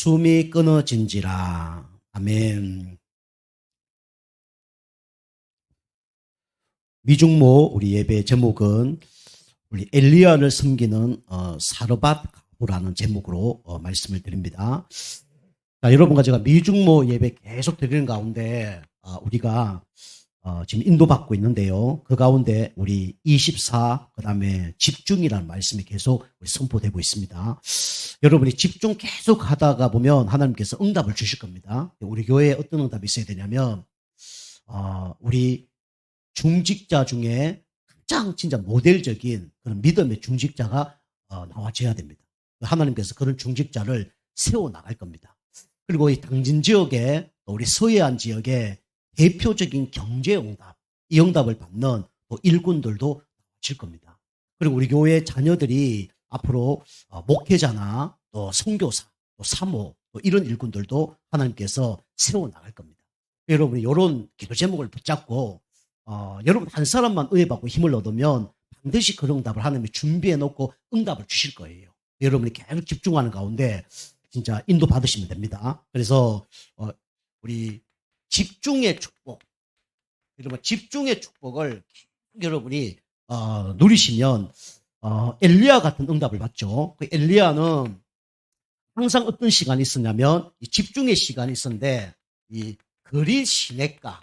숨이 끊어진지라. 아멘. 미중모 우리 예배 제목은 우리 엘리야를 섬기는 사르밧 가부라는 제목으로 말씀을 드립니다. 자, 여러분과 제가 미중모 예배 계속 드리는 가운데 우리가 지금 인도받고 있는데요. 그 가운데 우리 24 그다음에 집중이라는 말씀이 계속 선포되고 있습니다. 여러분이 집중 계속 하다가 보면 하나님께서 응답을 주실 겁니다. 우리 교회에 어떤 응답이 있어야 되냐면 우리 중직자 중에 가장 진짜 모델적인 그런 믿음의 중직자가 나와줘야 됩니다. 하나님께서 그런 중직자를 세워나갈 겁니다. 그리고 이 당진 지역에 우리 서해안 지역에 대표적인 경제 응답, 이 응답을 받는 또 일꾼들도 나와줄 겁니다. 그리고 우리 교회 자녀들이 앞으로 목회자나 또 선교사, 또 사모, 또 이런 일꾼들도 하나님께서 세워나갈 겁니다. 여러분이 이런 기도 제목을 붙잡고 여러분 한 사람만 의뢰받고 힘을 얻으면 반드시 그 응답을 하나님이 준비해 놓고 응답을 주실 거예요. 여러분이 계속 집중하는 가운데 진짜 인도 받으시면 됩니다. 그래서 우리 집중의 축복, 여러분 집중의 축복을 여러분이 누리시면 엘리야 같은 응답을 받죠. 그 엘리야는 항상 어떤 시간이 있었냐면 이 집중의 시간이 있었는데 이 거리 시냇가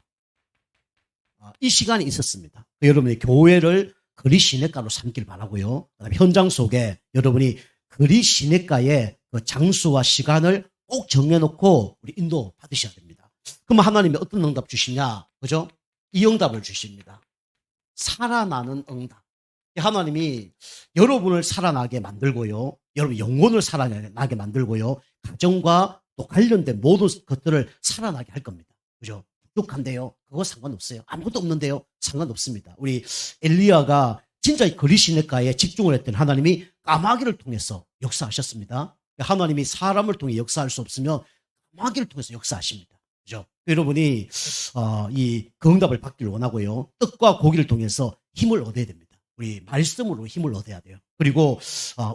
이 시간이 있었습니다. 여러분이 교회를 거리 시냇가로 삼길 바라고요. 그다음에 현장 속에 여러분이 거리 시냇가의 그 장수와 시간을 꼭 정해놓고 우리 인도 받으셔야 됩니다. 그럼 하나님이 어떤 응답 주시냐? 그죠? 이 응답을 주십니다. 살아나는 응답. 하나님이 여러분을 살아나게 만들고요. 여러분 영혼을 살아나게 만들고요. 가정과 또 관련된 모든 것들을 살아나게 할 겁니다. 그죠? 부족한데요. 그거 상관없어요. 아무것도 없는데요. 상관없습니다. 우리 엘리야가 진짜 거리 시냇가에 집중을 했던 하나님이 까마귀를 통해서 역사하셨습니다. 하나님이 사람을 통해 역사할 수 없으면 까마귀를 통해서 역사하십니다. 그죠? 여러분이 그 응답을 받기를 원하고요. 떡과 고기를 통해서 힘을 얻어야 됩니다. 우리 말씀으로 힘을 얻어야 돼요. 그리고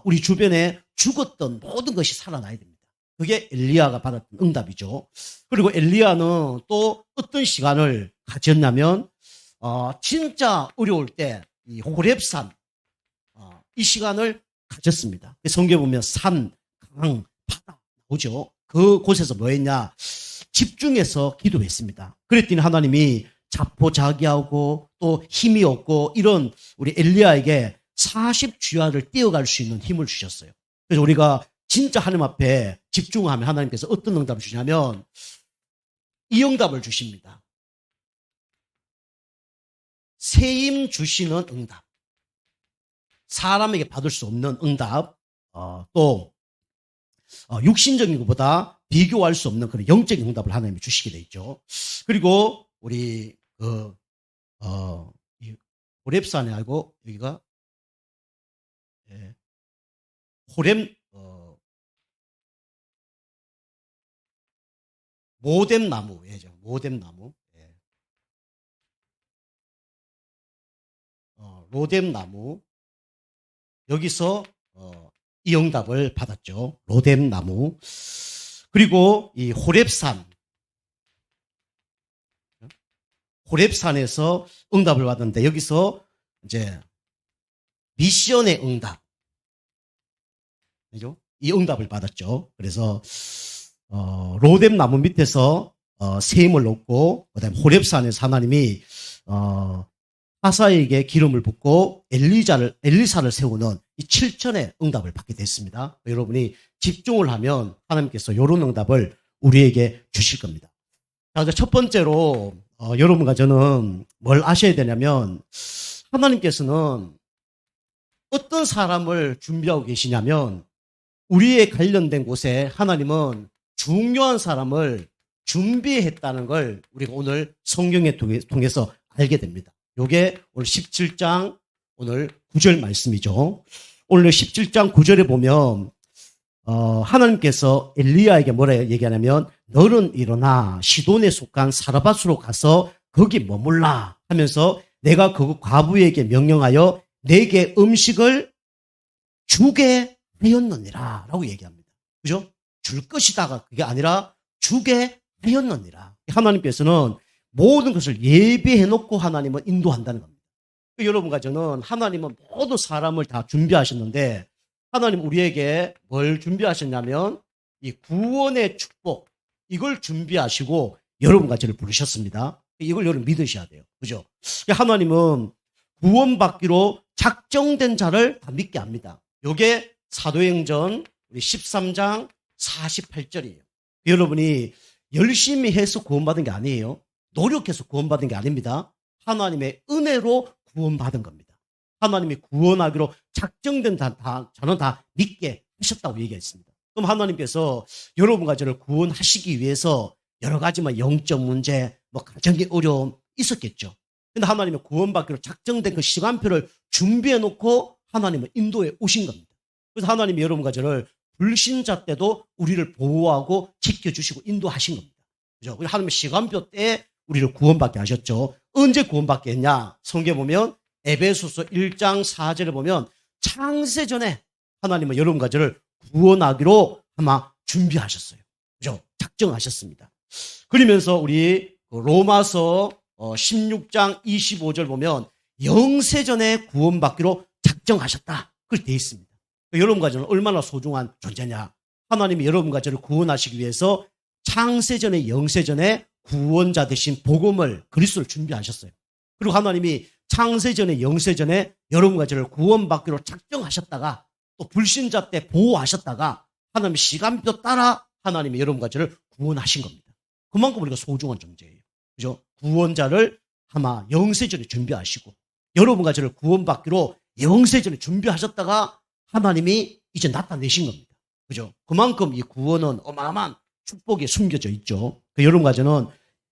우리 주변에 죽었던 모든 것이 살아나야 됩니다. 그게 엘리야가 받았던 응답이죠. 그리고 엘리야는 또 어떤 시간을 가졌냐면 진짜 어려울 때 이 호렙산 이 시간을 가졌습니다. 성경에 보면 산, 강, 바다 나오죠. 그곳에서 뭐 했냐? 집중해서 기도했습니다. 그랬더니 하나님이 자포자기하고 또 힘이 없고 이런 우리 엘리야에게 40주야를 뛰어갈 수 있는 힘을 주셨어요. 그래서 우리가 진짜 하나님 앞에 집중하면 하나님께서 어떤 응답을 주냐면 이 응답을 주십니다. 세임 주시는 응답. 사람에게 받을 수 없는 응답. 또 육신적인 것보다 비교할 수 없는 그런 영적인 응답을 하나님이 주시게 돼 있죠. 그리고 우리 호렙산에 알고 여기가 호렙 모뎀나무, 모뎀나무, 로뎀나무 여기서 이 응답을 받았죠. 로뎀나무. 그리고 이 호렙산에서 응답을 받았는데 여기서 이제 미션의 응답, 그죠? 이 응답을 받았죠. 그래서 로뎀나무 밑에서 세임을 얻고 그다음에 호렙산에서 하나님이 하사에게 기름을 붓고 엘리사를 세우는 이 7천의 응답을 받게 됐습니다. 여러분이 집중을 하면 하나님께서 이런 응답을 우리에게 주실 겁니다. 자, 첫 번째로 여러분과 저는 뭘 아셔야 되냐면 하나님께서는 어떤 사람을 준비하고 계시냐면 우리에 관련된 곳에 하나님은 중요한 사람을 준비했다는 걸 우리가 오늘 성경에 통해서 알게 됩니다. 요게 오늘 17장 오늘 9절 말씀이죠. 오늘 17장 9절에 보면 하나님께서 엘리야에게 뭐라 얘기하냐면 너는 일어나 시돈에 속한 사르밧으로 가서 거기 머물라 하면서 내가 그 과부에게 명령하여 내게 음식을 주게 하였느니라 라고 얘기합니다. 그죠? 줄 것이다가 그게 아니라 주게 하였느니라. 하나님께서는 모든 것을 예비해 놓고 하나님은 인도한다는 겁니다. 여러분과 저는 하나님은 모든 사람을 다 준비하셨는데 하나님 우리에게 뭘 준비하셨냐면 이 구원의 축복 이걸 준비하시고 여러분과 저를 부르셨습니다. 이걸 여러분 믿으셔야 돼요. 그죠? 하나님은 구원받기로 작정된 자를 다 믿게 합니다. 이게 사도행전 우리 13장 48절이에요. 여러분이 열심히 해서 구원받은 게 아니에요. 노력해서 구원받은 게 아닙니다. 하나님의 은혜로 구원받은 겁니다. 하나님이 구원하기로 작정된 자는 다 믿게 하셨다고 얘기했습니다. 그럼 하나님께서 여러분과 저를 구원하시기 위해서 여러 가지 영적 문제, 가정의 어려움 있었겠죠. 근데 하나님이 구원받기로 작정된 그 시간표를 준비해 놓고 하나님은 인도에 오신 겁니다. 그래서 하나님이 여러분과 저를 불신자 때도 우리를 보호하고 지켜주시고 인도하신 겁니다. 그죠? 하나님의 시간표 때에 우리를 구원받게 하셨죠. 언제 구원받게 했냐? 성경에 보면 에베소서 1장 4절에 보면 창세 전에 하나님은 여러분과 저를 구원하기로 아마 준비하셨어요. 그죠? 작정하셨습니다. 그러면서 우리 로마서 16장 25절 보면 영세전에 구원받기로 작정하셨다. 그렇게 되어 있습니다. 여러분과 저는 얼마나 소중한 존재냐. 하나님이 여러분과 저를 구원하시기 위해서 창세전에 영세전에 구원자 되신 복음을 그리스도를 준비하셨어요. 그리고 하나님이 창세전에 영세전에 여러분과 저를 구원받기로 작정하셨다가 또 불신자 때 보호하셨다가 하나님의 시간표 따라 하나님이 여러분과 저를 구원하신 겁니다. 그만큼 우리가 소중한 존재예요. 그죠? 구원자를 아마 영세전에 준비하시고 여러분과 저를 구원받기로 영세전에 준비하셨다가 하나님이 이제 나타내신 겁니다. 그죠? 그만큼 이 구원은 어마어마한 축복이 숨겨져 있죠. 여러분과 저는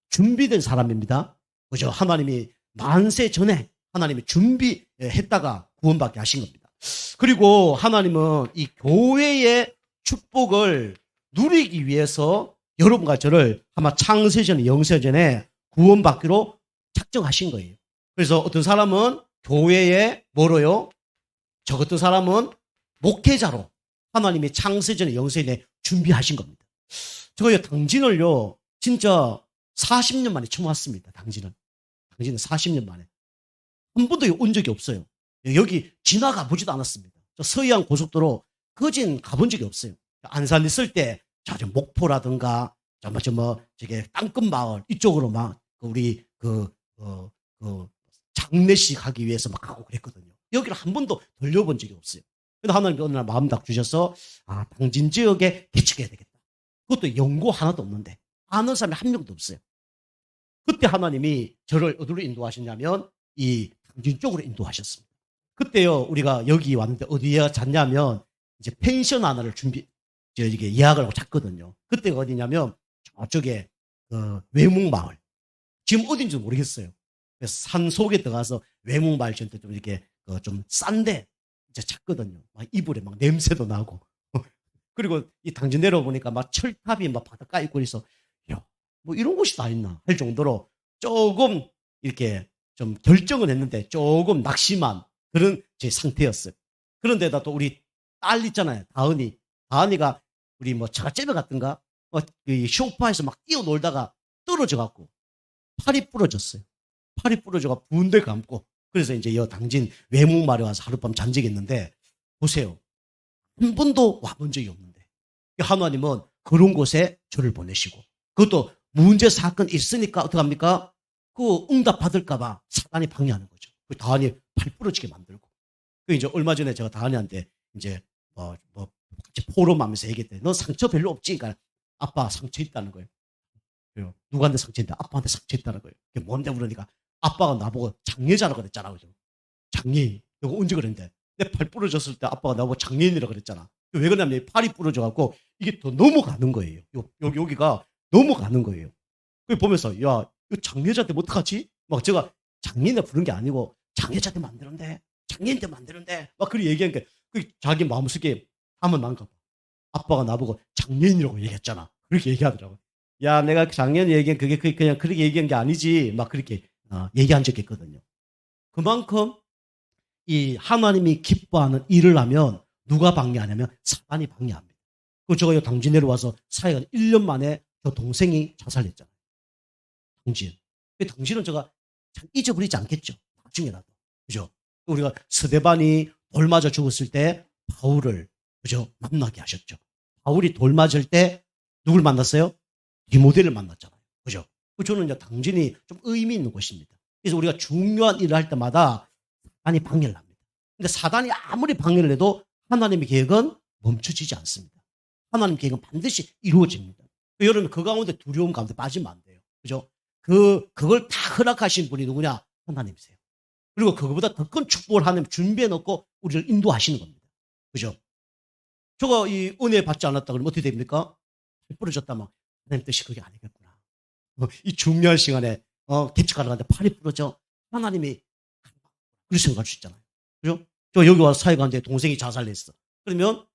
준비된 사람입니다. 그죠? 하나님이 만세 전에 하나님이 준비했다가 구원받게 하신 겁니다. 그리고 하나님은 이 교회의 축복을 누리기 위해서 여러분과 저를 아마 창세전에 영세전에 구원받기로 작정하신 거예요. 그래서 어떤 사람은 교회에 뭐로요? 저 같은 사람은 목회자로 하나님이 창세전에 영세전에 준비하신 겁니다. 저요 당진을요 진짜 40년 만에 처음 왔습니다. 당진은 40년 만에 한 번도 온 적이 없어요. 여기 지나가 보지도 않았습니다. 저 서해안 고속도로 거진 가본 적이 없어요. 안산 있을 때 저 목포라든가 저게 땅끝 마을 이쪽으로 막 우리 장례식 하기 위해서 막 가고 그랬거든요. 여기를 한 번도 돌려본 적이 없어요. 근데 하나님께 어느 날 마음 딱 주셔서 당진 지역에 개척해야 되겠다. 그것도 연고 하나도 없는데 아는 사람이 한 명도 없어요. 그때 하나님이 저를 어디로 인도하셨냐면 이 당진 쪽으로 인도하셨습니다. 그때요 우리가 여기 왔는데 어디에 잤냐면 이제 펜션 하나를 이게 예약을 하고 잤거든요. 그때가 어디냐면 저쪽에 외묵마을. 지금 어딘지 모르겠어요. 그래서 산 속에 들어가서 외묵마을 전때 좀 이렇게 좀 싼데 이제 잤거든요. 막 이불에 막 냄새도 나고. 그리고 이 당진 내려보니까 막 철탑이 막 바닷가에 있고 그래서 야, 뭐 이런 곳이 다 있나 할 정도로 조금 이렇게 좀 결정은 했는데 조금 낙심한 그런 제 상태였어요. 그런데다 또 우리 딸 있잖아요. 다은이가 우리 자가제비 같은가 이 소파에서 막 뛰어놀다가 떨어져갖고 팔이 부러졌어요. 팔이 부러져가 붕대 감고 그래서 이제 이 당진 외묵마을에 와서 하룻밤 잔 적이 있는데 보세요. 한 번도 와본 적이 없는데 하나님은 그런 곳에 저를 보내시고 그것도 문제 사건 있으니까 어떡합니까? 그 응답 받을까봐 사단이 방해하는 거죠. 그 다은이 팔 부러지게 만들고 그 이제 얼마 전에 제가 다은이한테 이제 같이 포럼하면서 얘기했더니 너 상처 별로 없지? 그러니까 아빠 상처 있다는 거예요. 누구한테 상처 있다? 아빠한테 상처 있다는 거예요. 그게 뭔데 그러니까 아빠가 나보고 장례자라 그랬잖아. 그죠? 장례인. 이거 언제 그랬는데 내 팔 부러졌을 때 아빠가 나보고 장례인이라 그랬잖아. 왜 그러냐면 팔이 부러져갖고 이게 더 넘어가는 거예요. 여기가 넘어가는 거예요. 그 보면서 야, 이거 장례자 되면 어떡하지? 막 제가 장례인을 부른 게 아니고 장례자 되면 안 되는데 장례인 되면 안 되는데 막 그렇게 얘기하니까 자기 마음속에 하면 난가 봐. 아빠가 나보고 장례인이라고 얘기했잖아. 그렇게 얘기하더라고. 야, 내가 작년에 얘기한 그게 그냥 그렇게 얘기한 게 아니지. 막 그렇게 얘기한 적이 있거든요. 그만큼 이 하나님이 기뻐하는 일을 하면 누가 방해하냐면 사단이 방해합니다. 그 제가 당진 내려와서 사회가 1년 만에 저 동생이 자살했잖아요. 당진. 그 당진은 제가 참 잊어버리지 않겠죠. 나중에라도. 그죠? 우리가 스데반이 돌 맞아 죽었을 때 바울을 그죠? 만나게 하셨죠. 바울이 돌 맞을 때 누굴 만났어요? 디모데를 만났잖아요. 그죠? 저는 이제 당진이 좀 의미 있는 곳입니다. 그래서 우리가 중요한 일을 할 때마다 사단이 방해를 합니다. 근데 사단이 아무리 방해를 해도 하나님의 계획은 멈춰지지 않습니다. 하나님 계획은 반드시 이루어집니다. 여러분 그 가운데 두려움 가운데 빠지면 안 돼요. 그죠? 그걸 다 허락하신 분이 누구냐? 하나님이세요. 그리고 그거보다 더 큰 축복을 하나님 준비해 놓고 우리를 인도하시는 겁니다. 그죠? 저가 이 은혜 받지 않았다 그러면 어떻게 됩니까? 부러졌다 막 하나님 뜻이 그게 아니겠구나. 이 중요한 시간에 개척하러 가는데 팔이 부러져. 하나님이 그렇게 생각할 수 있잖아요. 그죠? 저 여기 와서 사회 가는데 동생이 자살했어. 그러면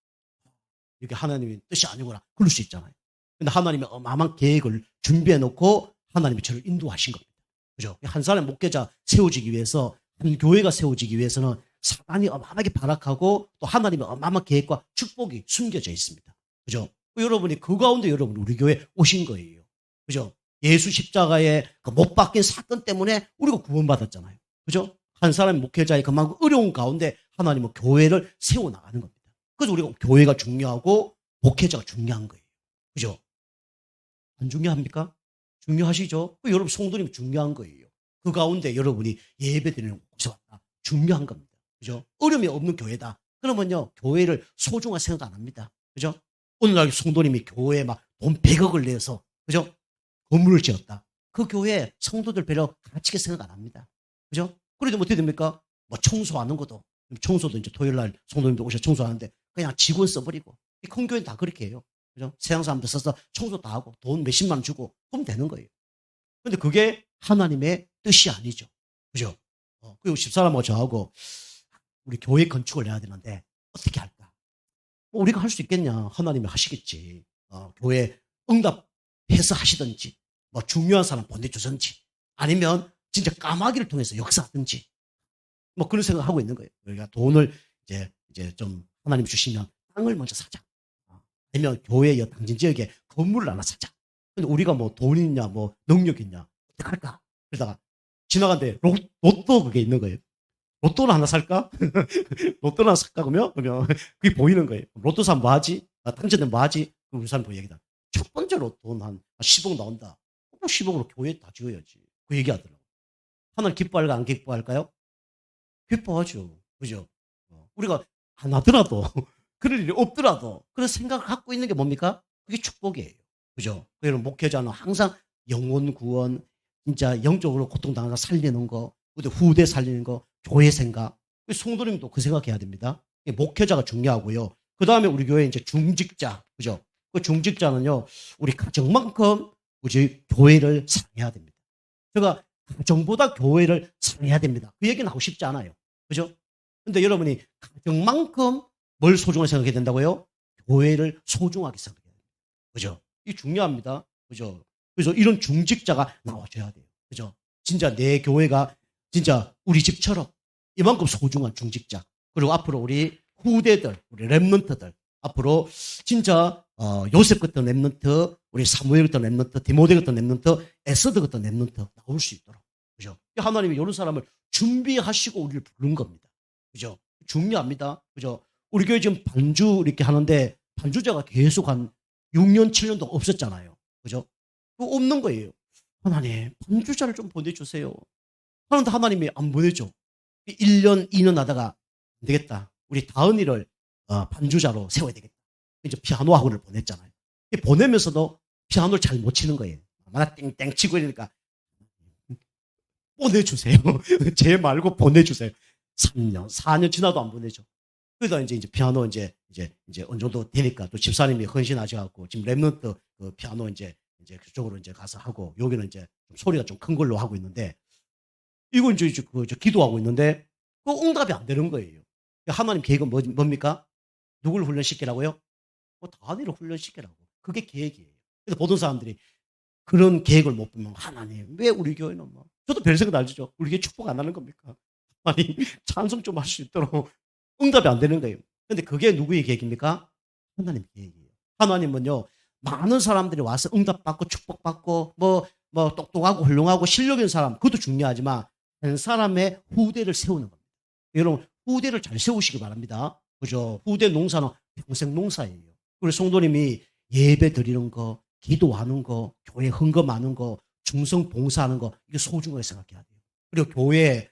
이게 하나님의 뜻이 아니구나. 그럴 수 있잖아요. 근데 하나님이 어마어마한 계획을 준비해 놓고 하나님이 저를 인도하신 겁니다. 그죠? 한 사람의 목회자 세워지기 위해서, 한 교회가 세워지기 위해서는 사단이 어마어마하게 발악하고 또 하나님의 어마어마한 계획과 축복이 숨겨져 있습니다. 그죠? 여러분이 그 가운데 여러분 우리 교회에 오신 거예요. 그죠? 예수 십자가에 그 못 박힌 사건 때문에 우리가 구원받았잖아요. 그죠? 한 사람의 목회자의 그만큼 어려운 가운데 하나님은 교회를 세워나가는 겁니다. 그래서 우리가 교회가 중요하고 목회자가 중요한 거예요. 그죠? 안 중요합니까? 중요하시죠? 여러분 성도님 중요한 거예요. 그 가운데 여러분이 예배드리는 곳에 왔다. 중요한 겁니다. 그죠? 어려움이 없는 교회다. 그러면요, 교회를 소중하게 생각 안 합니다. 그죠? 오늘날 성도님이 교회에 막 돈 100억을 내서, 그죠? 건물을 지었다. 그 교회 성도들 별로 가치게 생각 안 합니다. 그죠? 그래도 어떻게 됩니까? 뭐 청소하는 것도, 청소도 이제 토요일 날 성도님들 오셔서 청소하는데 그냥 직원 써버리고. 이 큰 교회는 다 그렇게 해요. 그죠? 세상 사람들 써서 청소 다 하고 돈 몇십만 원 주고 그럼 되는 거예요. 근데 그게 하나님의 뜻이 아니죠. 그죠? 그리고 집사람하고 저하고 우리 교회 건축을 해야 되는데 어떻게 할까? 우리가 할 수 있겠냐? 하나님이 하시겠지. 교회 응답해서 하시든지, 뭐 중요한 사람 보내주든지, 아니면 진짜 까마귀를 통해서 역사하든지, 뭐 그런 생각을 하고 있는 거예요. 우리가 돈을 이제 좀 하나님 주시면 땅을 먼저 사자. 아니면 교회 당진 지역에 건물을 하나 사자. 근데 우리가 뭐 돈 있냐, 뭐 능력 있냐, 어떻게 할까? 그러다가 지나간데 로또 그게 있는 거예요. 로또를 하나 살까? 로또를 하나 살까? 그러면 그게 보이는 거예요. 로또 사면 뭐 하지? 당첨되면 뭐 하지? 그럼 우리 사람 그 얘기다. 첫 번째 로또는 한 10억 나온다. 10억으로 교회 다 지어야지. 그 얘기하더라고. 하나님 기뻐할까, 안 기뻐할까요? 기뻐하죠. 그죠? 우리가 안 하더라도, 그럴 일이 없더라도, 그런 생각을 갖고 있는 게 뭡니까? 그게 축복이에요. 그죠? 여러분, 목회자는 항상 영혼 구원, 진짜 영적으로 고통당하는 살리는 거, 후대 살리는 거, 교회 생각. 성도님도 그 생각해야 됩니다. 목회자가 중요하고요. 그 다음에 우리 교회 이제 중직자, 그죠? 그 중직자는요, 우리 가정만큼 우리 교회를 사랑해야 됩니다. 제가 가정보다 교회를 사랑해야 됩니다. 그 얘기는 하고 싶지 않아요. 그죠? 근데 여러분이 가정만큼 뭘 소중하게 생각해야 된다고요? 교회를 소중하게 생각해야 됩니다. 그죠? 이 중요합니다. 그죠? 그래서 이런 중직자가 나와줘야 돼요. 그죠? 진짜 내 교회가 진짜 우리 집처럼 이만큼 소중한 중직자. 그리고 앞으로 우리 후대들, 우리 랩런트들, 앞으로 진짜 요셉 같은 랩런트, 우리 사무엘 같은 랩런트, 디모데 같은 랩런트, 에스더 같은 랩런트 나올 수 있도록. 그죠? 하나님이 이런 사람을 준비하시고 우리를 부른 겁니다. 그죠? 중요합니다. 그죠? 우리 교회 지금 반주 이렇게 하는데 반주자가 계속 한 6년, 7년도 없었잖아요. 그죠? 그거 없는 거예요. 하나님, 반주자를 좀 보내주세요. 그런데 하나님이 안 보내줘. 1년, 2년 하다가 안 되겠다. 우리 다은이를 반주자로 세워야 되겠다. 이제 피아노 학원을 보냈잖아요. 보내면서도 피아노를 잘 못 치는 거예요. 마다 땡땡 치고 이러니까 보내주세요. 제 말고 보내주세요. 3년, 4년 지나도 안 보내죠. 그러다 이제 피아노 이제 어느 정도 되니까 또 집사님이 헌신하셔갖고 지금 랩런트 그 피아노 이제 그쪽으로 이제 가서 하고 여기는 이제 좀 소리가 좀 큰 걸로 하고 있는데 이거 이제 기도하고 있는데 그 응답이 안 되는 거예요. 하나님 계획은 뭡니까? 누굴 훈련시키라고요? 다니를 훈련시키라고. 그게 계획이에요. 그래서 보던 사람들이 그런 계획을 못 보면 하나님 왜 우리 교회는 뭐 저도 별 생각 알죠. 우리 교회 축복 안 하는 겁니까? 아니 찬송 좀 할 수 있도록 응답이 안 되는 거예요. 근데 그게 누구의 계획입니까? 하나님 계획이에요. 하나님은요, 많은 사람들이 와서 응답받고 축복받고 뭐 똑똑하고 훌륭하고 실력 있는 사람, 그것도 중요하지만 한 사람의 후대를 세우는 겁니다. 여러분, 후대를 잘 세우시기 바랍니다. 그죠? 후대 농사는 평생 농사예요. 우리 성도님이 예배 드리는 거, 기도하는 거, 교회 헌금하는 거, 중성 봉사하는 거, 이게 소중하게 생각해야 돼요. 그리고 교회에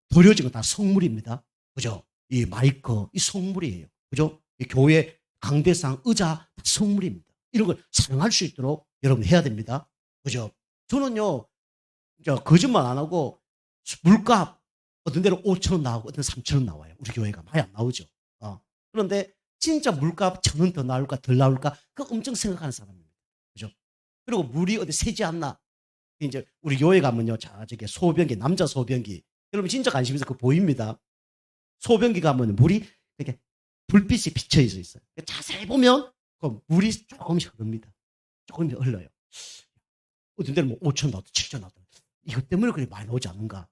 드려진 건 다 성물입니다. 그죠? 이 마이크, 이 성물이에요. 그죠? 이 교회 강대상, 의자, 다 성물입니다. 이런 걸 사용할 수 있도록 여러분 해야 됩니다. 그죠? 저는요, 거짓말 안 하고 물값 어떤 데는 5,000원 나오고 어떤 데는 3,000원 나와요. 우리 교회가 많이 안 나오죠. 그런데 진짜 물값 1,000원 더 나올까 덜 나올까 그거 엄청 생각하는 사람입니다. 그죠? 그리고 물이 어디 새지 않나. 이제 우리 교회 가면요, 저기 소변기, 남자 소변기. 여러분 진짜 관심 있어. 그거 보입니다. 소변기 가면 물이 이렇게 불빛이 비쳐 있어요. 자세히 보면 그 물이 조금씩 흐릅니다. 조금씩 흘러요. 어떤 데는 뭐 5천 나왔다, 7천 나왔다. 이것 때문에 그렇게 많이 나오지 않는가.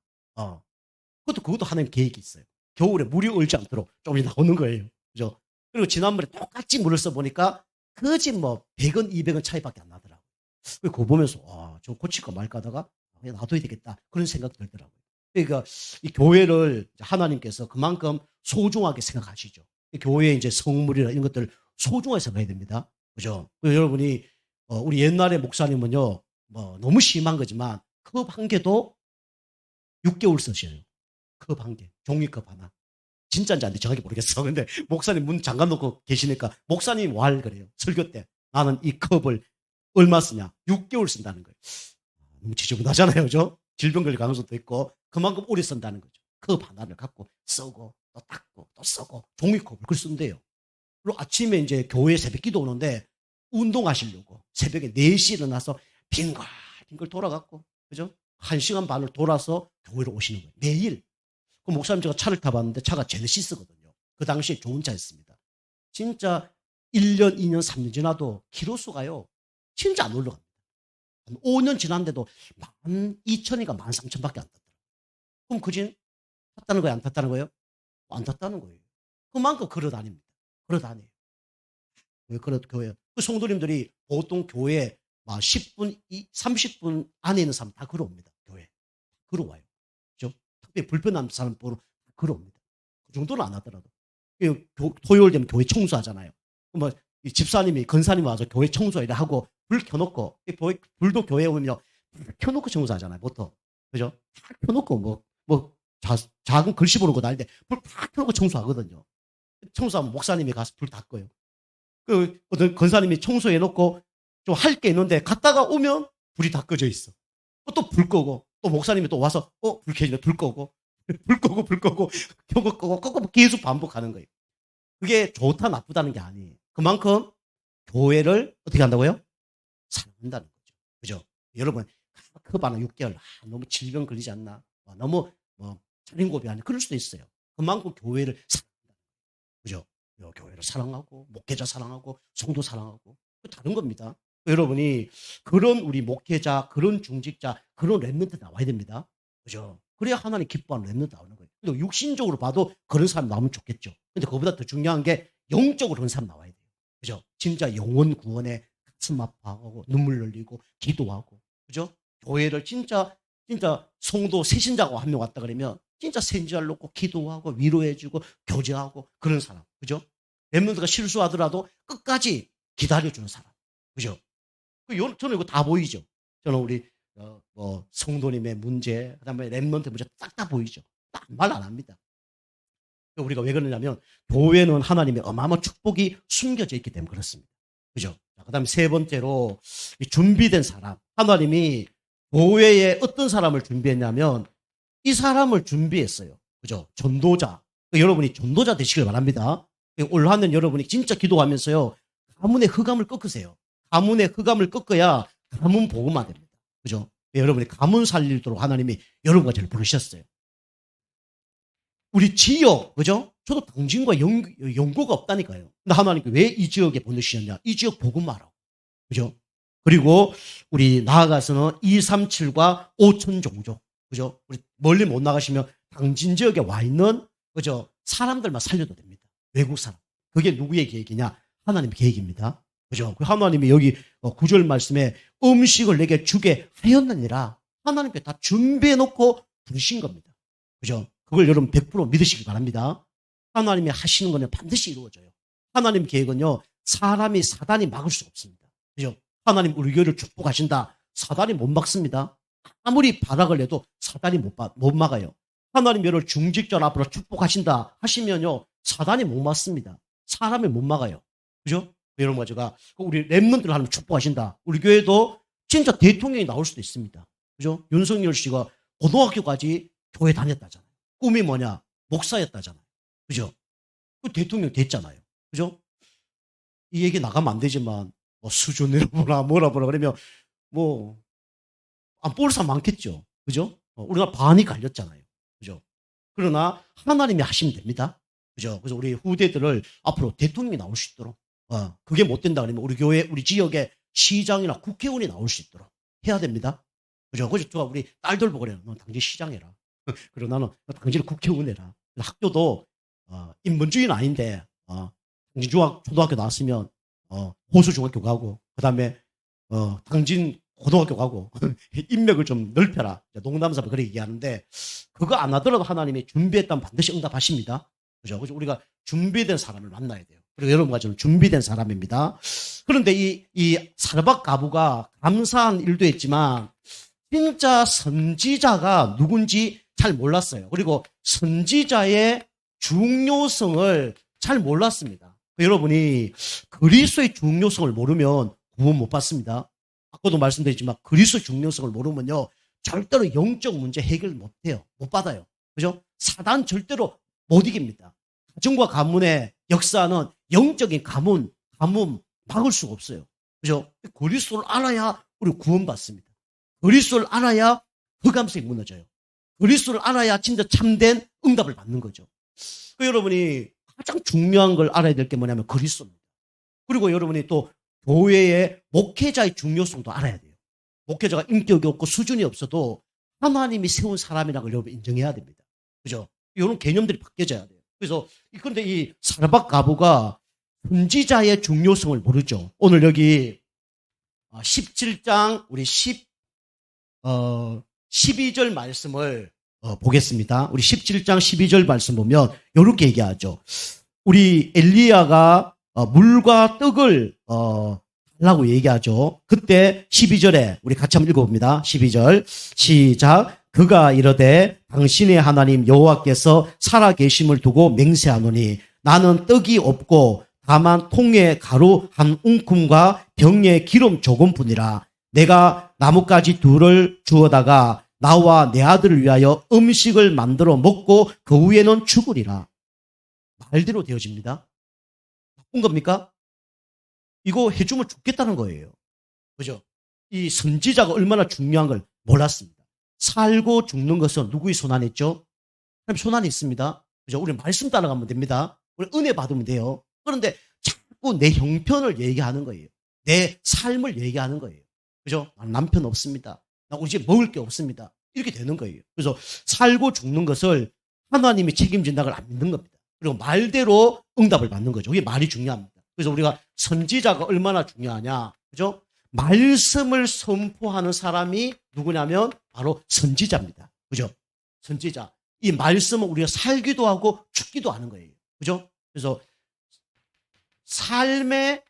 그것도 하나님 계획이 있어요. 겨울에 물이 얼지 않도록 조금씩 나오는 거예요. 그죠? 그리고 지난번에 똑같이 물을 써보니까 그지 뭐 100원, 200원 차이밖에 안 나더라고요. 그거 보면서 저 고칠까 말까 하다가 그냥 놔둬야 되겠다. 그런 생각이 들더라고요. 그러니까 이 교회를 하나님께서 그만큼 소중하게 생각하시죠. 교회의 이제 성물이나 이런 것들을 소중하게 생각해야 됩니다. 그죠? 여러분이 우리 옛날에 목사님은요, 뭐 너무 심한 거지만 컵 한 개도 6개월 쓰셔요. 컵 한 개, 종이컵 하나. 진짜인지 아닌지 정확히 모르겠어. 근데 목사님 문 잠가 놓고 계시니까 목사님이 왈 그래요. 설교 때 나는 이 컵을 얼마 쓰냐? 6개월 쓴다는 거예요. 너무 지저분하잖아요, 그죠? 질병 걸릴 가능성도 있고 그만큼 오래 쓴다는 거죠. 컵 하나를 갖고 쓰고 또 닦고 또 쓰고 종이컵을 그걸 쓴대요. 그리고 아침에 이제 교회 새벽기도 오는데 운동하시려고 새벽에 4시에 일어나서 빙글빙글 돌아갔고, 그죠? 1시간 반을 돌아서 교회로 오시는 거예요. 매일. 그 목사님 제가 차를 타봤는데 차가 제네시스거든요. 그 당시에 좋은 차였습니다. 진짜 1년, 2년, 3년 지나도 키로수가요, 진짜 안 올라갑니다. 한 5년 지났는데도 12,000이가 13,000밖에 안 탔더라고요. 그럼 그진 탔다는 거예요? 안 탔다는 거예요? 안 탔다는 거예요. 그만큼 걸어 다닙니다. 걸어 다녀요. 왜 교회? 그 성도님들이 보통 교회 10분, 30분 안에 있는 사람 다 걸어옵니다. 교회. 걸어와요. 그죠? 특별히 불편한 사람 보러 걸어옵니다. 그 정도는 안 하더라도. 토요일 되면 교회 청소하잖아요. 뭐, 집사님이, 건사님이 와서 교회 청소를 하고 불 켜놓고, 불도 교회에 오면요, 불 켜놓고 청소하잖아요. 보통. 그죠? 다 켜놓고 작은 글씨 보는 거 아닌데 불 다 켜놓고 청소하거든요. 청소하면 목사님이 가서 불 다 꺼요. 어떤 건사님이 청소해놓고 좀 할 게 있는데 갔다가 오면 불이 다 꺼져 있어. 또 불 끄고 또 목사님이 또 와서 불 켜지네, 불 끄고 불 끄고 불 끄고 켜고 끄고 계속 반복하는 거예요. 그게 좋다 나쁘다는 게 아니에요. 그만큼 교회를 어떻게 한다고요? 사랑한다는 거죠. 그죠? 여러분 컵 하나 6개월 너무 질병 걸리지 않나? 너무 차림고비 아니 그럴 수도 있어요. 그만큼 교회를 사랑한다. 그죠? 교회를 사랑하고 목회자 사랑하고 성도 사랑하고 다른 겁니다. 여러분이 그런 우리 목회자, 그런 중직자, 그런 렘넌트 나와야 됩니다. 그죠? 그래야 하나님 기뻐하는 렘넌트 나오는 거예요. 근데 육신적으로 봐도 그런 사람 나오면 좋겠죠. 근데 그보다 더 중요한 게 영적으로 그런 사람 나와야 돼요. 그죠? 진짜 영혼 구원에 가슴 아파하고 눈물 흘리고 기도하고, 그죠? 교회를 진짜 성도 세신자가 한 명 왔다 그러면 진짜 sen지할 놓고 기도하고 위로해주고 교제하고 그런 사람, 그죠? 렘넌트가 실수하더라도 끝까지 기다려주는 사람, 그죠? 저는 이거 다 보이죠. 저는 우리 성도님의 문제, 그다음에 렘넌트 문제 싹 다 보이죠. 말 안 합니다. 우리가 왜 그러냐면 교회는 하나님의 어마어마한 축복이 숨겨져 있기 때문에 그렇습니다. 그죠? 그다음에 세 번째로 준비된 사람, 하나님이 교회에 어떤 사람을 준비했냐면 이 사람을 준비했어요. 그죠? 전도자. 여러분이 전도자 되시길 바랍니다. 올 한해 여러분이 진짜 기도하면서요, 가문의 흑암을 꺾으세요. 가문의 흑암을 꺾어야 가문 복음화 됩니다. 그죠? 여러분이 가문 살리도록 하나님이 여러분과 저를 부르셨어요. 우리 지역, 그죠? 저도 당신과 연고가 없다니까요. 근데 하나님께 왜 이 지역에 보내주셨냐? 이 지역 복음화라고. 그죠? 그리고 우리 나아가서는 237과 5천 종족. 그죠? 우리 멀리 못 나가시면 당진 지역에 와 있는, 그죠? 사람들만 살려도 됩니다. 외국 사람. 그게 누구의 계획이냐? 하나님의 계획입니다. 그죠? 그 하나님이 여기 9절 말씀에 음식을 내게 주게 하였느니라. 하나님께 다 준비해 놓고 부르신 겁니다. 그죠? 그걸 여러분 100% 믿으시기 바랍니다. 하나님이 하시는 거는 반드시 이루어져요. 하나님 계획은요, 사단이 막을 수 없습니다. 그죠? 하나님 우리 교회를 축복하신다. 사단이 못 막습니다. 아무리 발악을 해도 사단이 못 막아요. 하나님 여러분을 중직전 앞으로 축복하신다 하시면요, 사단이 못 막습니다. 사람이 못 막아요. 그죠? 여러분, 제가 우리 랩런트를 하나님 축복하신다. 우리 교회도 진짜 대통령이 나올 수도 있습니다. 그죠? 윤석열 씨가 고등학교까지 교회 다녔다잖아요. 꿈이 뭐냐? 목사였다잖아요. 그죠? 그 대통령 됐잖아요. 그죠? 이 얘기 나가면 안 되지만, 수준으로 뭐라 그러면, 안 뽑을 사람 많겠죠. 그죠? 우리가 반이 갈렸잖아요. 그죠? 그러나 하나님이 하시면 됩니다. 그죠? 그래서 우리 후대들을 앞으로 대통령이 나올 수 있도록, 그게 못 된다 그러면 우리 교회, 우리 지역에 시장이나 국회의원이 나올 수 있도록 해야 됩니다. 그죠? 그래서 제가 우리 딸들 보고 그래요. 너 당신 시장 해라. 그리고 나는 당신은 국회의원 해라. 학교도, 인본주의는 아닌데, 당신 초등학교 나왔으면, 호수중학교 가고, 그 다음에, 당진 고등학교 가고, 인맥을 좀 넓혀라. 농담삼아 그렇게 얘기하는데, 그거 안 하더라도 하나님이 준비했다면 반드시 응답하십니다. 그죠? 그래서 우리가 준비된 사람을 만나야 돼요. 그리고 여러분과 저는 준비된 사람입니다. 그런데 이 사르밧 과부가 감사한 일도 했지만, 진짜 선지자가 누군지 잘 몰랐어요. 그리고 선지자의 중요성을 잘 몰랐습니다. 여러분이 그리스도의 중요성을 모르면 구원 못 받습니다. 아까도 말씀드렸지만 그리스도의 중요성을 모르면요, 절대로 영적 문제 해결 못 해요. 못 받아요. 그죠? 사단 절대로 못 이깁니다. 가정과 가문의 역사는 영적인 가문 막을 수가 없어요. 그죠? 그리스도를 알아야 우리 구원받습니다. 그리스도를 알아야 흑암색이 무너져요. 그리스도를 알아야 진짜 참된 응답을 받는 거죠. 여러분이 가장 중요한 걸 알아야 될 게 뭐냐면 그리스도입니다. 그리고 여러분이 또 교회의 목회자의 중요성도 알아야 돼요. 목회자가 인격이 없고 수준이 없어도 하나님이 세운 사람이라는 걸 여러분 인정해야 됩니다. 그죠? 이런 개념들이 바뀌어져야 돼요. 그래서 그런데 이 사르밧 과부가 선지자의 중요성을 모르죠. 오늘 여기 17장 우리 12절 말씀을 보겠습니다. 우리 17장 12절 말씀 보면 이렇게 얘기하죠. 우리 엘리야가 물과 떡을 달라고 얘기하죠. 그때 12절에 우리 같이 한번 읽어봅니다. 12절 시작. 그가 이르되 당신의 하나님 여호와께서 살아계심을 두고 맹세하노니 나는 떡이 없고 다만 통에 가루 한 웅큼과 병에 기름 조금뿐이라. 내가 나뭇가지 둘을 주어다가 나와 내 아들을 위하여 음식을 만들어 먹고 그 후에는 죽으리라. 말대로 되어집니다. 나쁜 겁니까? 이거 해주면 죽겠다는 거예요. 그죠? 이 선지자가 얼마나 중요한 걸 몰랐습니다. 살고 죽는 것은 누구의 손안에 있죠? 하나님 손안에 있습니다. 그죠? 우리 말씀 따라가면 됩니다. 우리 은혜 받으면 돼요. 그런데 자꾸 내 형편을 얘기하는 거예요. 내 삶을 얘기하는 거예요. 그죠? 남편 없습니다. 나 우리 집에 먹을 게 없습니다. 이렇게 되는 거예요. 그래서 살고 죽는 것을 하나님이 책임진다는 걸 안 믿는 겁니다. 그리고 말대로 응답을 받는 거죠. 이게 말이 중요합니다. 그래서 우리가 선지자가 얼마나 중요하냐. 그죠? 말씀을 선포하는 사람이 누구냐면 바로 선지자입니다. 그죠? 선지자. 이 말씀은 우리가 살기도 하고 죽기도 하는 거예요. 그죠? 그래서 삶의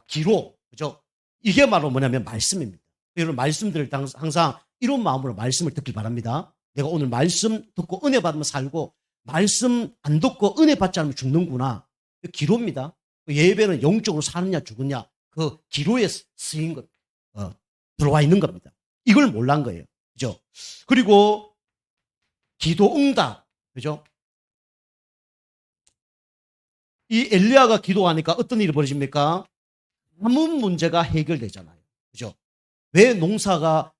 기록. 그죠? 이게 바로 뭐냐면 말씀입니다. 여러분 말씀들을 항상 이런 마음으로 말씀을 듣길 바랍니다. 내가 오늘 말씀 듣고 은혜 받으면 살고 말씀 안 듣고 은혜 받지 않으면 죽는구나. 기로입니다. 예배는 영적으로 사느냐 죽느냐 그 기로에 쓰인 것 들어와 있는 겁니다. 이걸 몰란 거예요. 그죠? 그리고 기도 응답. 그죠? 이 엘리야가 기도하니까 어떤 일이 벌어집니까? 가뭄 문제가 해결되잖아요. 그죠? 왜 농사가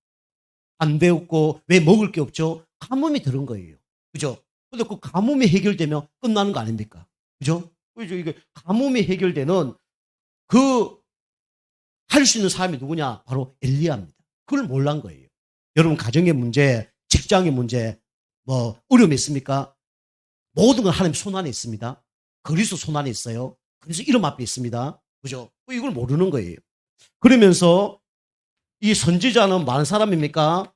안 되었고 왜 먹을 게 없죠? 가뭄이 들은 거예요. 그죠? 근데 그 가뭄이 해결되면 끝나는 거 아닙니까? 그죠? 이게 가뭄이 해결되는 그 할 수 있는 사람이 누구냐? 바로 엘리야입니다. 그걸 몰란 거예요. 여러분 가정의 문제, 직장의 문제, 어려움이 있습니까? 모든 건 하나님 손 안에 있습니다. 그리스도 손 안에 있어요. 그래서 이름 앞에 있습니다. 그죠? 이걸 모르는 거예요. 그러면서 이 선지자는 많은 사람입니까?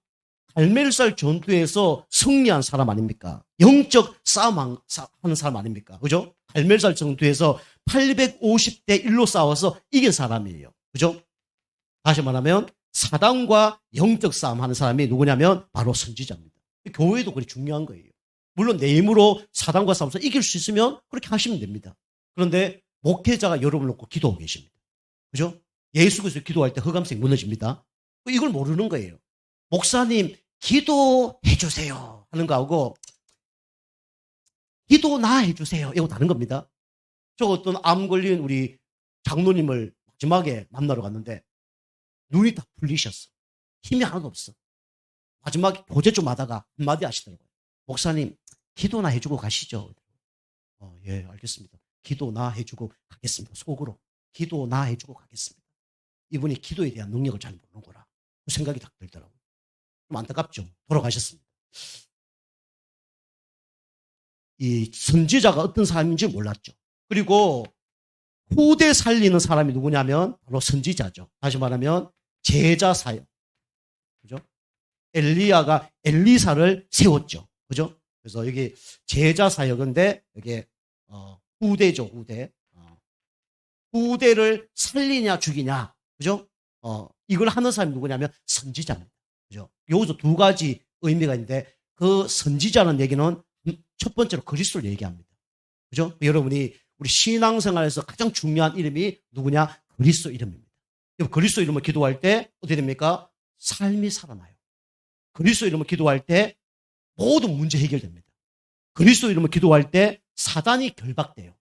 갈멜살 전투에서 승리한 사람 아닙니까? 영적 싸움하는 사람 아닙니까? 그죠? 갈멜살 전투에서 850대 1로 싸워서 이긴 사람이에요. 그죠? 다시 말하면 사단과 영적 싸움하는 사람이 누구냐면 바로 선지자입니다. 교회도 그게 중요한 거예요. 물론 내 힘으로 사단과 싸워서 이길 수 있으면 그렇게 하시면 됩니다. 그런데 목회자가 여러분을 놓고 기도하고 계십니다. 그죠? 예수 그리스도 기도할 때 허감성이 무너집니다. 이걸 모르는 거예요. 목사님 기도해 주세요 하는 거하고 기도나 해주세요 이거 다른 겁니다. 저 어떤 암 걸린 우리 장로님을 마지막에 만나러 갔는데 눈이 다 풀리셨어. 힘이 하나도 없어. 마지막에 교제 좀 하다가 한마디 하시더라고요. 목사님 기도나 해주고 가시죠. 예, 알겠습니다. 기도나 해주고 가겠습니다. 속으로 기도나 해주고 가겠습니다. 이분이 기도에 대한 능력을 잘 모르는구나 그 생각이 딱 들더라고요. 좀 안타깝죠. 돌아가셨습니다. 이 선지자가 어떤 사람인지 몰랐죠. 그리고 후대 살리는 사람이 누구냐면 바로 선지자죠. 다시 말하면 제자 사역. 그죠? 엘리야가 엘리사를 세웠죠. 그죠? 그래서 여기 제자 사역인데 여기 후대죠, 후대. 후대를 살리냐 죽이냐. 그죠? 이걸 하는 사람이 누구냐면 선지자입니다. 그죠? 여기서 두 가지 의미가 있는데 그 선지자는 얘기는 첫 번째로 그리스도를 얘기합니다. 그죠? 여러분이 우리 신앙생활에서 가장 중요한 이름이 누구냐? 그리스도 이름입니다. 그리스도 이름을 기도할 때 어떻게 됩니까? 삶이 살아나요. 그리스도 이름을 기도할 때 모든 문제 해결됩니다. 그리스도 이름을 기도할 때 사단이 결박돼요.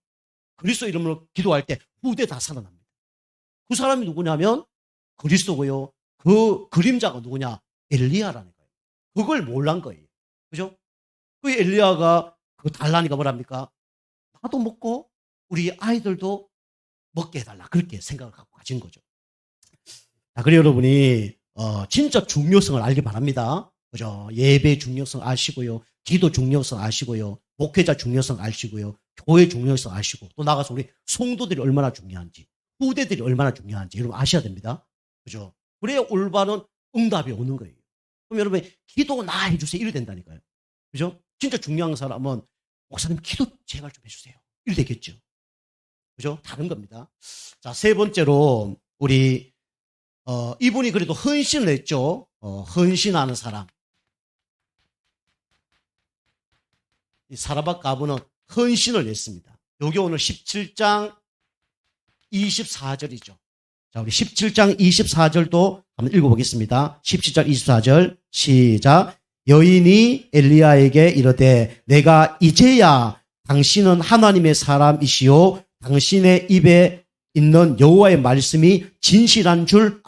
그리스도 이름으로 기도할 때 후대 다 살아납니다. 그 사람이 누구냐면 그리스도고요. 그 그림자가 누구냐? 엘리야라는 거예요. 그걸 몰란 거예요. 그죠? 그 엘리야가 그 달라니까 뭐랍니까? 나도 먹고 우리 아이들도 먹게 해달라. 그렇게 생각을 갖고 가진 거죠. 자, 그래 여러분이 진짜 중요성을 알기 바랍니다. 그죠? 예배 중요성 아시고요. 기도 중요성 아시고요. 목회자 중요성 아시고요. 교회 중요성 아시고 또 나가서 우리 성도들이 얼마나 중요한지 후대들이 얼마나 중요한지 여러분 아셔야 됩니다. 그죠? 그래야 올바른 응답이 오는 거예요. 그럼 여러분 기도나 해주세요. 이래 된다니까요. 그죠? 진짜 중요한 사람은 목사님 기도 제발 좀 해주세요. 이래 되겠죠. 그죠? 다른 겁니다. 자, 세 번째로 우리 이분이 그래도 헌신을 했죠. 헌신하는 사람. 이 사라밧 가부는 헌신을 했습니다. 여기 오늘 17장 24절이죠. 자, 우리 17장 24절도 한번 읽어보겠습니다. 17장 24절 시작. 여인이 엘리야에게 이르되 내가 이제야 당신은 하나님의 사람이시요 당신의 입에 있는 여호와의 말씀이 진실한 줄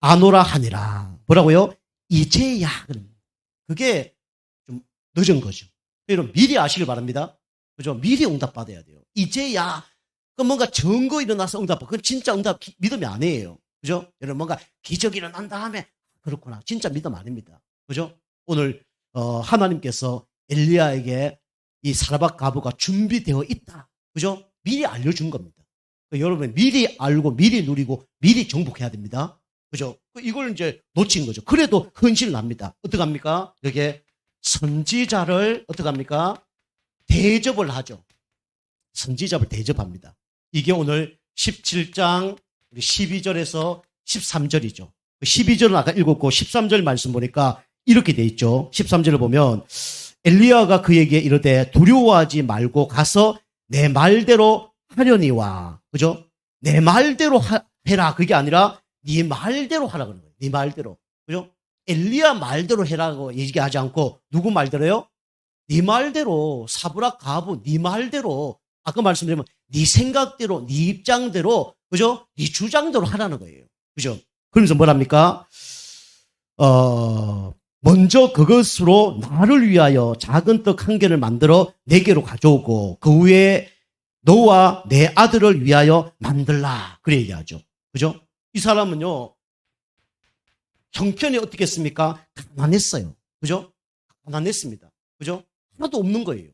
아노라 하니라. 뭐라고요? 이제야. 그게 좀 늦은 거죠. 여러분 미리 아시길 바랍니다. 그죠? 미리 응답받아야 돼요. 이제야. 그 뭔가 증거 일어나서 응답받고 그건 진짜 응답 믿음이 아니에요. 그죠? 여러분 뭔가 기적이 일어난 다음에 그렇구나. 진짜 믿음 아닙니다. 그죠? 오늘 하나님께서 엘리야에게 이 사라밧 가부가 준비되어 있다. 그죠? 미리 알려준 겁니다. 여러분 미리 알고 미리 누리고 미리 정복해야 됩니다. 그죠? 이걸 이제 놓친 거죠. 그래도 헌신을 합니다. 어떡합니까? 여기에 선지자를 어떡합니까? 대접을 하죠. 선지자를 대접합니다. 이게 오늘 17장 12절에서 13절이죠. 12절은 아까 읽었고 13절 말씀 보니까 이렇게 돼 있죠. 13절을 보면 엘리야가 그에게 이르되 두려워하지 말고 가서 내 말대로 하려니와. 그죠? 내 말대로 해라. 그게 아니라 네 말대로 하라 그러는 거예요. 네 말대로. 그죠? 엘리야 말대로 해라고 얘기하지 않고 누구 말대로요? 네 말대로 사브락 가부 네 말대로 아까 말씀드리면 네 생각대로 네 입장대로 그죠? 네 주장대로 하라는 거예요. 그죠? 그러면서 뭐랍니까? 먼저 그것으로 나를 위하여 작은 떡 한 개를 만들어 내게로 가져오고 그 후에 너와 내 아들을 위하여 만들라. 그래 얘기하죠. 그죠? 이 사람은요, 형편이 어떻겠습니까? 가난했어요. 그죠? 가난했습니다. 그죠? 하나도 없는 거예요.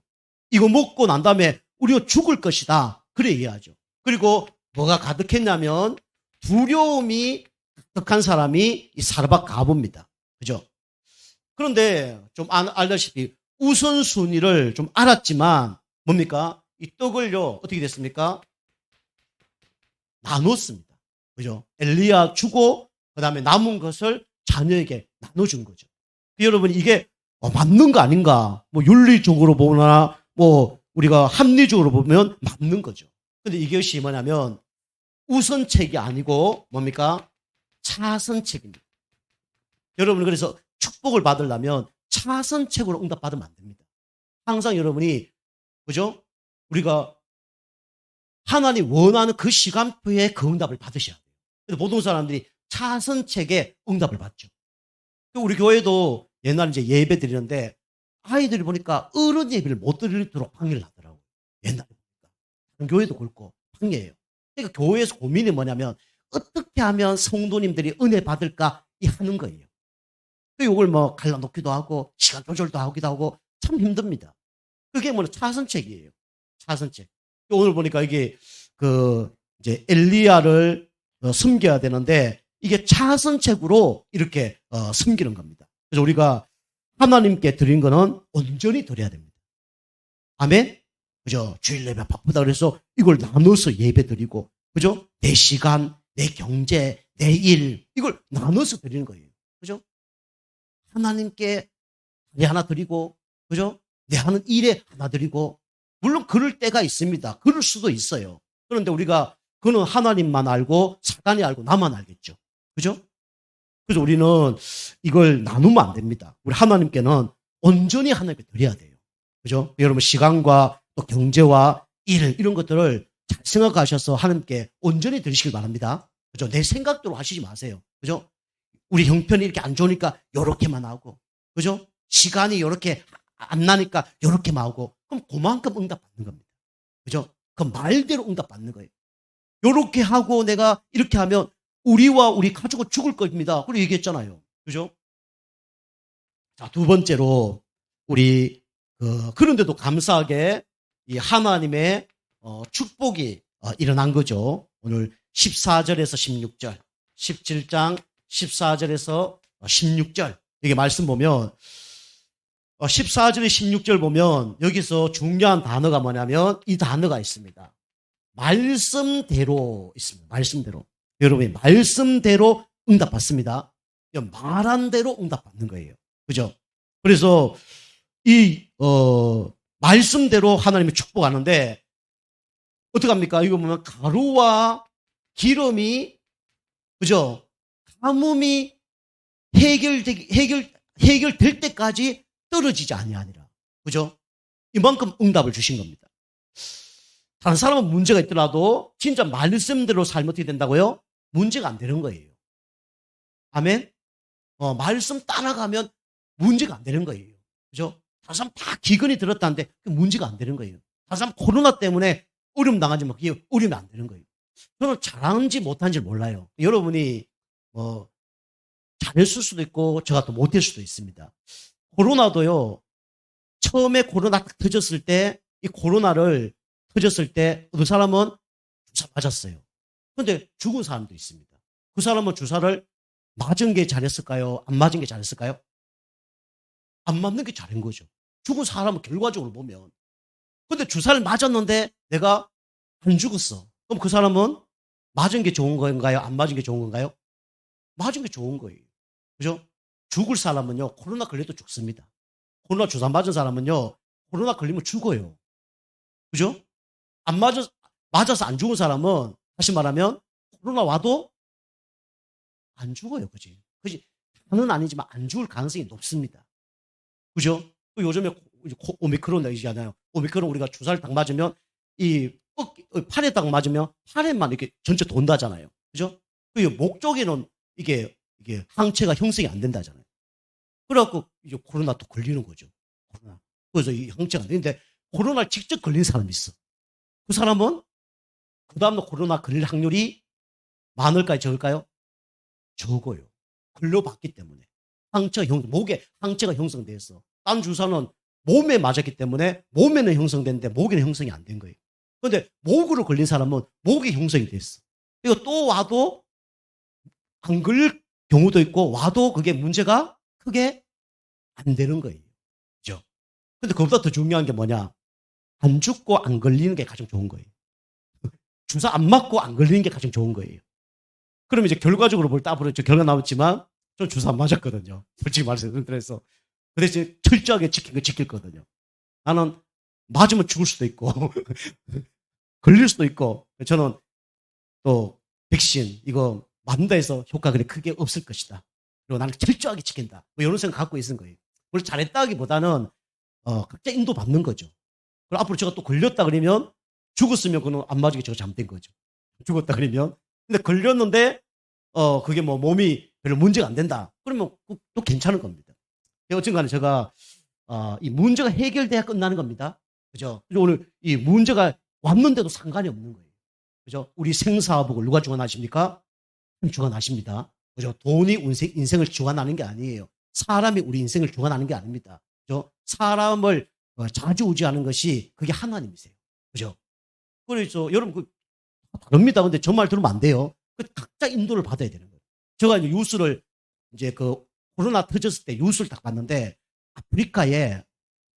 이거 먹고 난 다음에 우리가 죽을 것이다. 그래 얘기하죠. 그리고 뭐가 가득했냐면 두려움이 가득한 사람이 이 사르밧 가부입니다. 그죠? 그런데 좀 알다시피 우선순위를 좀 알았지만 뭡니까? 이 떡을요 어떻게 됐습니까? 나눴습니다. 그죠? 엘리야 주고 그 다음에 남은 것을 자녀에게 나눠준 거죠. 여러분 이게 맞는 거 아닌가? 뭐 윤리적으로 보나 뭐 우리가 합리적으로 보면 맞는 거죠. 근데 이것이 뭐냐면 우선책이 아니고 뭡니까? 차선책입니다. 여러분 그래서 축복을 받으려면 차선책으로 응답받으면 안 됩니다. 항상 여러분이 그죠? 우리가 하나님 원하는 그 시간표에 그 응답을 받으셔야 돼요. 그래서 모든 사람들이 차선책에 응답을 받죠. 우리 교회도 옛날에 이제 예배 드리는데 아이들이 보니까 어른 예배를 못 드리도록 방해를 하더라고요. 옛날에 보니까. 교회도 그렇고 방해예요. 그러니까 교회에서 고민이 뭐냐면 어떻게 하면 성도님들이 은혜 받을까 이 하는 거예요. 이걸 뭐 갈라놓기도 하고 시간 조절도 하기도 하고 참 힘듭니다. 그게 뭐냐 차선책이에요. 차선책. 오늘 보니까 이게 이제 엘리야를 숨겨야 되는데 이게 차선책으로 이렇게 숨기는 겁니다. 그래서 우리가 하나님께 드린 거는 온전히 드려야 됩니다. 아멘? 그죠? 주일 예배 바쁘다 그래서 이걸 나눠서 예배 드리고, 그죠? 내 시간, 내 경제, 내 일, 이걸 나눠서 드리는 거예요. 그죠? 하나님께 하나 드리고, 그죠? 내 하는 일에 하나 드리고, 물론 그럴 때가 있습니다. 그럴 수도 있어요. 그런데 우리가 그는 하나님만 알고 사단이 알고 나만 알겠죠. 그죠? 그래서 우리는 이걸 나누면 안 됩니다. 우리 하나님께는 온전히 하나님께 드려야 돼요. 그죠? 여러분 시간과 또 경제와 일 이런 것들을 잘 생각하셔서 하나님께 온전히 드리시길 바랍니다. 그죠? 내 생각대로 하시지 마세요. 그죠? 우리 형편이 이렇게 안 좋으니까 요렇게만 하고, 그죠? 시간이 요렇게 안 나니까 요렇게만 하고, 그럼 그만큼 응답받는 겁니다. 그죠? 그 말대로 응답받는 거예요. 요렇게 하고 내가 이렇게 하면 우리와 우리 가족은 죽을 겁니다. 그리고 얘기했잖아요. 그죠? 자, 두 번째로 우리 그런데도 감사하게 이 하나님의 축복이 일어난 거죠. 오늘 14절에서 16절, 17장 14절에서 16절 여기 말씀 보면 14절에 16절 보면 여기서 중요한 단어가 뭐냐면 이 단어가 있습니다. 말씀대로 있습니다. 말씀대로. 여러분이 말씀대로 응답받습니다. 말한 대로 응답받는 거예요. 그죠? 그래서 이 말씀대로 하나님이 축복하는데 어떻게 합니까? 이거 보면 가루와 기름이 그죠? 가뭄이 해결될 때까지 떨어지지 아니하니라. 그죠? 이만큼 응답을 주신 겁니다. 다른 사람은 문제가 있더라도 진짜 말씀대로 살면 어떻게 된다고요? 문제가 안 되는 거예요. 아멘? 말씀 따라가면 문제가 안 되는 거예요. 그죠? 다른 사람 다 기근이 들었다는데 문제가 안 되는 거예요. 다른 사람 코로나 때문에 어려움 당하지만 그게 어려움이 안 되는 거예요. 저는 잘하는지 못하는지 몰라요. 여러분이 잘했을 수도 있고 제가 또 못할 수도 있습니다. 코로나도요. 처음에 코로나 딱 터졌을 때 이 코로나를 터졌을 때 어떤 사람은 주사 맞았어요. 그런데 죽은 사람도 있습니다. 그 사람은 주사를 맞은 게 잘했을까요? 안 맞은 게 잘했을까요? 안 맞는 게 잘한 거죠. 죽은 사람은 결과적으로 보면. 그런데 주사를 맞았는데 내가 안 죽었어. 그럼 그 사람은 맞은 게 좋은 건가요? 안 맞은 게 좋은 건가요? 맞은 게 좋은 거예요. 그죠? 죽을 사람은요, 코로나 걸려도 죽습니다. 코로나 주사 맞은 사람은요, 코로나 걸리면 죽어요. 그죠? 맞아서 안 죽은 사람은, 다시 말하면, 코로나 와도 안 죽어요. 그지? 다는 아니지만 안 죽을 가능성이 높습니다. 그죠? 요즘에 오미크론 얘기잖아요. 오미크론 우리가 주사를 딱 맞으면, 팔에 딱 맞으면, 팔에만 이렇게 전체 돈다잖아요. 그죠? 목 쪽에는 이게 항체가 형성이 안 된다잖아요. 그래갖고 이제 코로나 또 걸리는 거죠. 코로나. 그래서 이 항체가 안 되는데 코로나를 직접 걸린 사람이 있어. 그 사람은 그 다음날 코로나 걸릴 확률이 많을까요? 적을까요? 적어요. 걸려봤기 때문에. 목에 항체가 형성돼서. 딴 주사는 몸에 맞았기 때문에 몸에는 형성됐는데 목에는 형성이 안 된 거예요. 그런데 목으로 걸린 사람은 목이 형성이 됐어. 이거 또 와도 안 걸릴 경우도 있고 와도 그게 문제가 크게 안 되는 거예요. 그죠? 근데 그보다 더 중요한 게 뭐냐? 안 죽고 안 걸리는 게 가장 좋은 거예요. 주사 안 맞고 안 걸리는 게 가장 좋은 거예요. 그러면 이제 결과적으로 뭘 따버렸죠. 결과 나왔지만 전 주사 안 맞았거든요. 솔직히 말해서. 그래서 그 대신 철저하게 지킬 거거든요. 나는 맞으면 죽을 수도 있고 걸릴 수도 있고 저는 또 백신 이거 맞는다 해서 효과가 그리 크게 없을 것이다. 그리고 나는 철저하게 지킨다. 뭐 이런 생각 갖고 있는 거예요. 물론 잘했다기보다는 각자 인도받는 거죠. 그리고 앞으로 제가 또 걸렸다 그러면 죽었으면 그건 안 맞은 게 제가 잘못된 거죠. 죽었다 그러면. 근데 걸렸는데 그게 뭐 몸이 별로 문제가 안 된다. 그러면 또 괜찮은 겁니다. 어쨌든 간에 제가 이 문제가 해결돼야 끝나는 겁니다. 그죠? 그리고 오늘 이 문제가 왔는데도 상관이 없는 거예요. 그죠? 우리 생사복을 누가 주관하십니까? 주관하십니다. 그죠? 돈이 인생을 주관하는 게 아니에요. 사람이 우리 인생을 주관하는 게 아닙니다. 그죠? 사람을 좌지우지하는 것이 그게 하나님이세요. 그죠? 그래서 여러분 다릅니다. 근데 저 말 들으면 안 돼요. 각자 인도를 받아야 되는 거예요. 제가 이제 뉴스를 이제 코로나 터졌을 때 뉴스를 딱 봤는데 아프리카에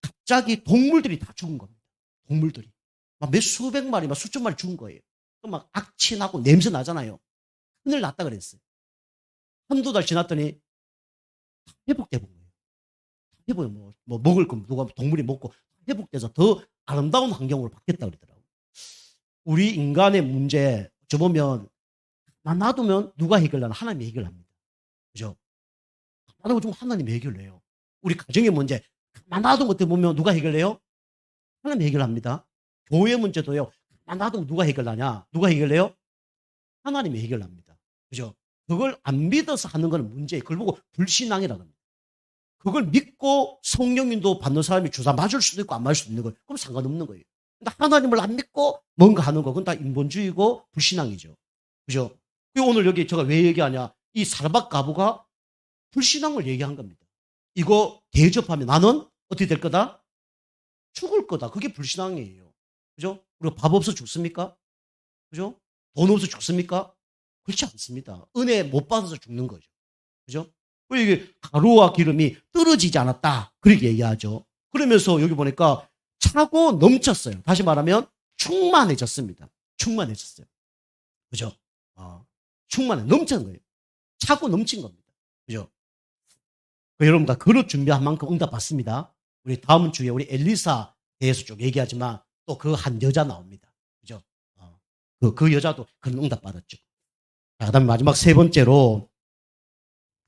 갑자기 동물들이 다 죽은 겁니다. 동물들이. 막 몇 수백 마리, 막 수천 마리 죽은 거예요. 막 악취 나고 냄새 나잖아요. 큰일 났다 그랬어요. 한두 달 지났더니 회복돼 본 거예요. 회복이 뭐 먹을 거 누가 동물이 먹고 회복돼서 더 아름다운 환경으로 바뀌었다 그러더라고요. 우리 인간의 문제 저보면 놔두면 누가 해결하나? 하나님이 해결합니다. 그죠? 놔두면 좀 하나님이 해결해요. 우리 가정의 문제 놔두면 어떻게 보면 누가 해결해요? 하나님이 해결합니다. 교회 문제도요. 놔두면 누가 해결하냐? 누가 해결해요? 하나님이 해결합니다. 그죠? 그걸 안 믿어서 하는 건 문제예요. 그걸 보고 불신앙이라고 합니다. 그걸 믿고 성령님도 받는 사람이 주사 맞을 수도 있고 안 맞을 수도 있는 거예요. 그럼 상관없는 거예요. 근데 하나님을 안 믿고 뭔가 하는 거 그건 다 인본주의고 불신앙이죠. 그죠? 그리고 오늘 여기 제가 왜 얘기하냐? 이 사르밧 가부가 불신앙을 얘기한 겁니다. 이거 대접하면 나는 어떻게 될 거다? 죽을 거다. 그게 불신앙이에요. 그죠? 우리가 밥 없어 죽습니까? 그죠? 돈 없어 죽습니까? 그렇지 않습니다. 은혜 못 받아서 죽는 거죠. 그죠? 이게 가루와 기름이 떨어지지 않았다. 그렇게 얘기하죠. 그러면서 여기 보니까 차고 넘쳤어요. 다시 말하면 충만해졌습니다. 충만해졌어요. 그죠? 넘친 거예요. 차고 넘친 겁니다. 그죠? 여러분과 그릇 준비한 만큼 응답 받습니다. 우리 다음 주에 우리 엘리사 대해서 좀 얘기하지만 또 그 한 여자 나옵니다. 그죠? 그 여자도 그런 응답 받았죠. 자, 그 다음에 마지막 세 번째로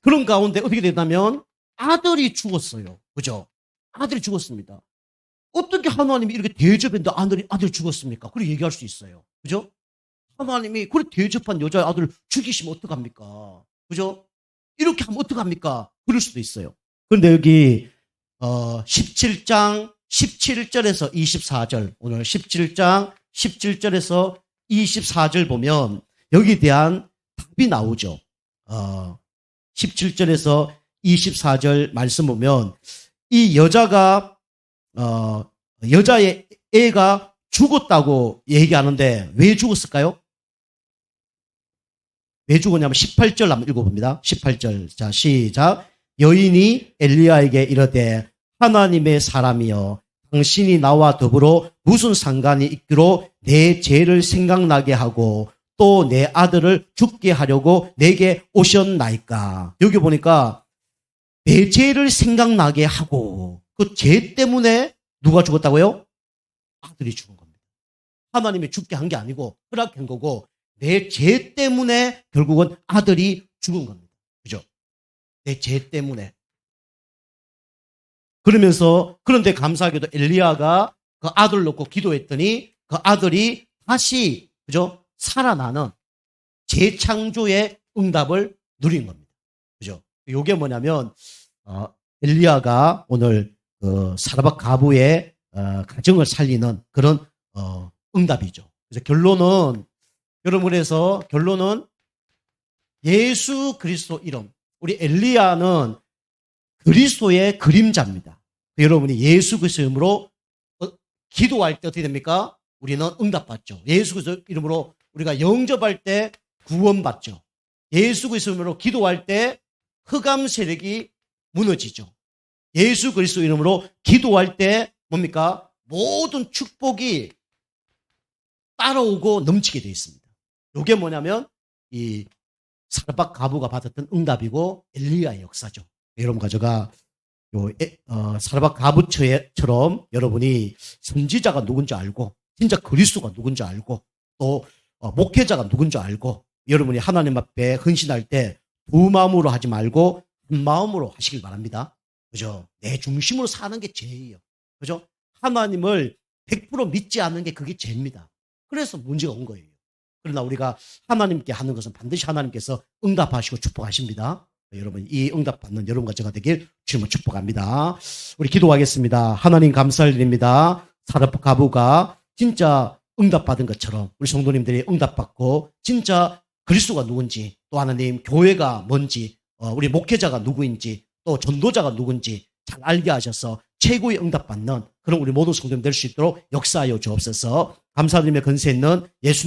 그런 가운데 어떻게 됐냐면 아들이 죽었어요. 그죠? 아들이 죽었습니다. 어떻게 하나님이 이렇게 대접했는데 아들이 죽었습니까? 그렇게 얘기할 수 있어요. 그죠? 하나님이 그렇게 대접한 여자의 아들을 죽이시면 어떡합니까? 그죠? 이렇게 하면 어떡합니까? 그럴 수도 있어요. 그런데 여기 17장 17절에서 24절 오늘 17장 17절에서 24절 보면 여기에 대한 답이 나오죠. 17절에서 24절 말씀 보면 이 여자가 여자의 애가 죽었다고 얘기하는데 왜 죽었을까요? 왜 죽었냐면 18절 한번 읽어봅니다. 18절 자 시작. 여인이 엘리야에게 이르되 하나님의 사람이여 당신이 나와 더불어 무슨 상관이 있기로 내 죄를 생각나게 하고 또 내 아들을 죽게 하려고 내게 오셨나이까. 여기 보니까 내 죄를 생각나게 하고 그 죄 때문에 누가 죽었다고요? 아들이 죽은 겁니다. 하나님이 죽게 한 게 아니고 허락한 거고 내 죄 때문에 결국은 아들이 죽은 겁니다. 그죠? 내 죄 때문에. 그러면서 그런데 감사하게도 엘리야가 그 아들 놓고 기도했더니 그 아들이 다시 그죠? 살아나는 재창조의 응답을 누린 겁니다. 그죠? 이게 뭐냐면 엘리야가 오늘 사르밧 가부의 가정을 살리는 그런 응답이죠. 그래서 결론은 여러분 그래서 결론은 예수 그리스도 이름 우리 엘리야는 그리스도의 그림자입니다. 여러분이 예수 그리스도 이름으로 기도할 때 어떻게 됩니까? 우리는 응답받죠. 예수 그리스도 이름으로 우리가 영접할 때 구원받죠. 예수 그리스도 이름으로 기도할 때 흑암 세력이 무너지죠. 예수 그리스도 이름으로 기도할 때 뭡니까? 모든 축복이 따라오고 넘치게 되어 있습니다. 이게 뭐냐면 이 사르밧 과부가 받았던 응답이고 엘리야의 역사죠. 여러분 가져가 사르밧 과부처럼 여러분이 선지자가 누군지 알고 진짜 그리스도가 누군지 알고 또 목회자가 누군지 알고 여러분이 하나님 앞에 헌신할 때 두 마음으로 하지 말고 한 마음으로 하시길 바랍니다. 그죠? 내 중심으로 사는 게 죄예요. 그죠? 하나님을 100% 믿지 않는 게 그게 죄입니다. 그래서 문제가 온 거예요. 그러나 우리가 하나님께 하는 것은 반드시 하나님께서 응답하시고 축복하십니다. 여러분 이 응답받는 여러분과 제가 되길 주님을 축복합니다. 우리 기도하겠습니다. 하나님 감사드립니다. 사르밧 과부가 진짜 응답받은 것처럼 우리 성도님들이 응답받고 진짜 그리스도가 누군지 또 하나님 교회가 뭔지 우리 목회자가 누구인지 또 전도자가 누군지 잘 알게 하셔서 최고의 응답받는 그런 우리 모든 성도님 될 수 있도록 역사하여 주옵소서. 감사드리며 건세 있는 예수님